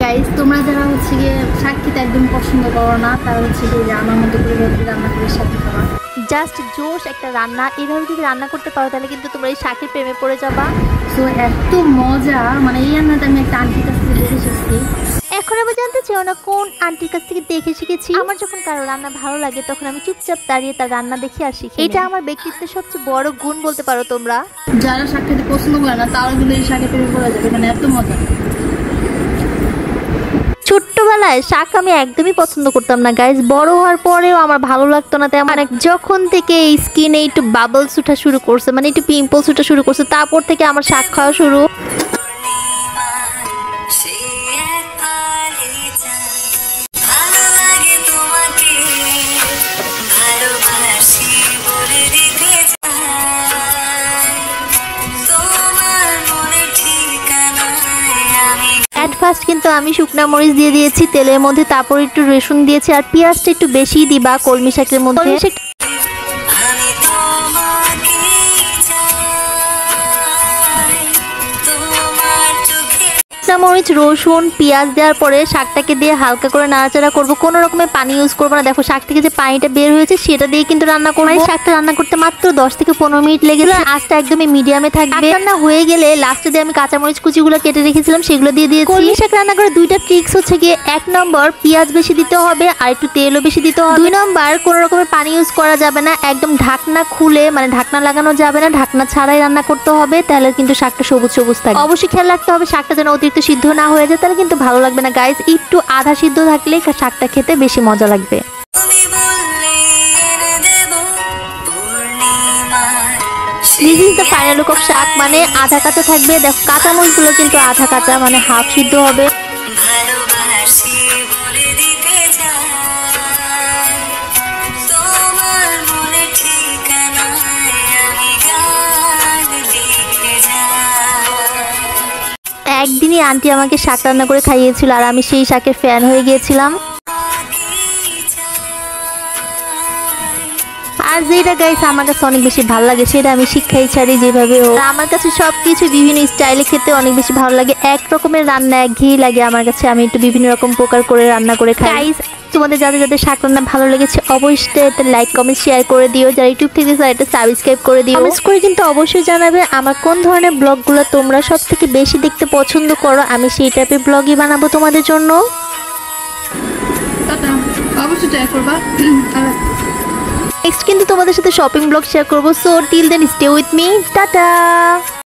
Guys তোমরা যারা হচ্ছে গিয়ে শাক খেতে একদম পছন্দ করো না তারা হচ্ছে গিয়ে আমার মতো করে রান্না করে শাক খাওয়া জাস্ট জোশ একটা রান্না। এইভাবে যদি রান্না করতে পারো তাহলে কিন্তু তোমরা এই শাকের প্রেমে পড়ে যাবা। সো এত মজা, মানে এই রান্নাটা আমি একটা আন্টির কাছ থেকে দেখে শিখছি। এখন আমি জানতে চাও না কোন আন্টির কাছ থেকে দেখে শিখেছি। আমার যখন কারো রান্না ভালো লাগে তখন আমি চুপচাপ দাঁড়িয়ে তার রান্না দেখে আর শিখি। এটা আমার ব্যক্তিত্বের সবচেয়ে বড় গুণ বলতে পারো তোমরা। যারা শাক খেতে পছন্দ করে না তারা কিন্তু এই শাকের প্রেমে পড়ে যাবে, মানে এত মজা। ছোট্টবেলায় শাক আমি একদমই পছন্দ করতাম না গাইজ, বড় হওয়ার পরেও আমার ভালো লাগতো না তেমন। যখন থেকে এই স্কিনে একটু বাবলস উঠা শুরু করছে, মানে একটু পিম্পলস উঠা শুরু করছে, তারপর থেকে আমার শাক খাওয়া শুরু। ফার্স্ট কিন্তু আমি শুকনা মরিচ দিয়ে দিয়েছি তেলের মধ্যে, তারপর একটু রসুন দিয়েছি আর পেঁয়াজটা একটু বেশি দিবা কলমি শাকের মধ্যে। মরিচ রসুন পেঁয়াজ দেওয়ার পরে শাকটাকে দিয়ে হালকা করে নাড়াচাড়া করবো, কোনো রকমের পানি ইউজ করবো না। দেখো শাক থেকে যে পানিটা বের হয়েছে সেটা দিয়ে কিন্তু রান্না করবো। শাকটা রান্না করতে মাত্র 10 থেকে 15 মিনিট লেগেছে। আঁচটা একদমই মিডিয়ামে থাকবে। রান্না হয়ে গেলে লাস্টে দিয়ে আমি কাঁচামরিচ কুচিগুলো কেটে রেখেছিলাম সেগুলো দিয়ে দিয়েছি। কলমি শাক রান্না করে দুইটা ট্রিক্স হচ্ছে গিয়ে, 1 নম্বর পেঁয়াজ বেশি দিতে হবে আর একটু তেলও বেশি দিতে হবে। 2 নম্বর কোনো রকমের পানি ইউজ করা যাবে না, একদম ঢাকনা খুলে, মানে ঢাকনা লাগানো যাবে না, ঢাকনা ছাড়াই রান্না করতে হবে, তাহলে কিন্তু শাকটা সবুজ সবুজ থাকবে। অবশ্যই খেয়াল রাখতে হবে শাকটা যেন অতিরিক্ত সিদ্ধ না হয়ে যায়, তাহলে কিন্তু ভালো লাগবে না গাইস। একটু আধা সিদ্ধ থাকলে শাকটা খেতে বেশি মজা লাগবে। This is the final look of শাক, মানে আধা কাঁচা থাকবে। দেখো কাঁচামরিচগুলো কিন্তু আধা কাঁচা, মানে হাফ সিদ্ধ হবে। একদিনই আন্টি আমাকে শাক রান্না করে খাইয়েছিল আর আমি সেই শাকের ফ্যান হয়ে গিয়েছিলাম। আর যেটা গাইস আমার কাছে অনেক বেশি ভালো লাগে সেটা আমি শিক্ষাই ছাড়ি যেভাবে হোক। আমার কাছে সবকিছু বিভিন্ন স্টাইলে খেতে অনেক বেশি ভালো লাগে। এক রকমের রান্না একঘেয়েই লাগে আমার কাছে, আমি একটু বিভিন্ন রকম প্রকার করে রান্না করে খাই। গাইস তোমাদের যাদের যাদের শাক রান্না ভালো লেগেছে অবশ্যই একটা লাইক কমেন্ট শেয়ার করে দিও, যারা ইউটিউব থেকে একটা সাবস্ক্রাইব করে দিও। কমেন্টস করে কিন্তু অবশ্যই জানাবে আমার কোন ধরনের ব্লগগুলো তোমরা সব থেকে বেশি দেখতে পছন্দ করো, আমি সেই টাইপের ব্লগই বানাবো তোমাদের জন্য। অবশ্যই ট্রাই করবা। নেক্সট কিন্তু তোমাদের সাথে শপিং ব্লগ শেয়ার করবো। So till then stay with me, tata.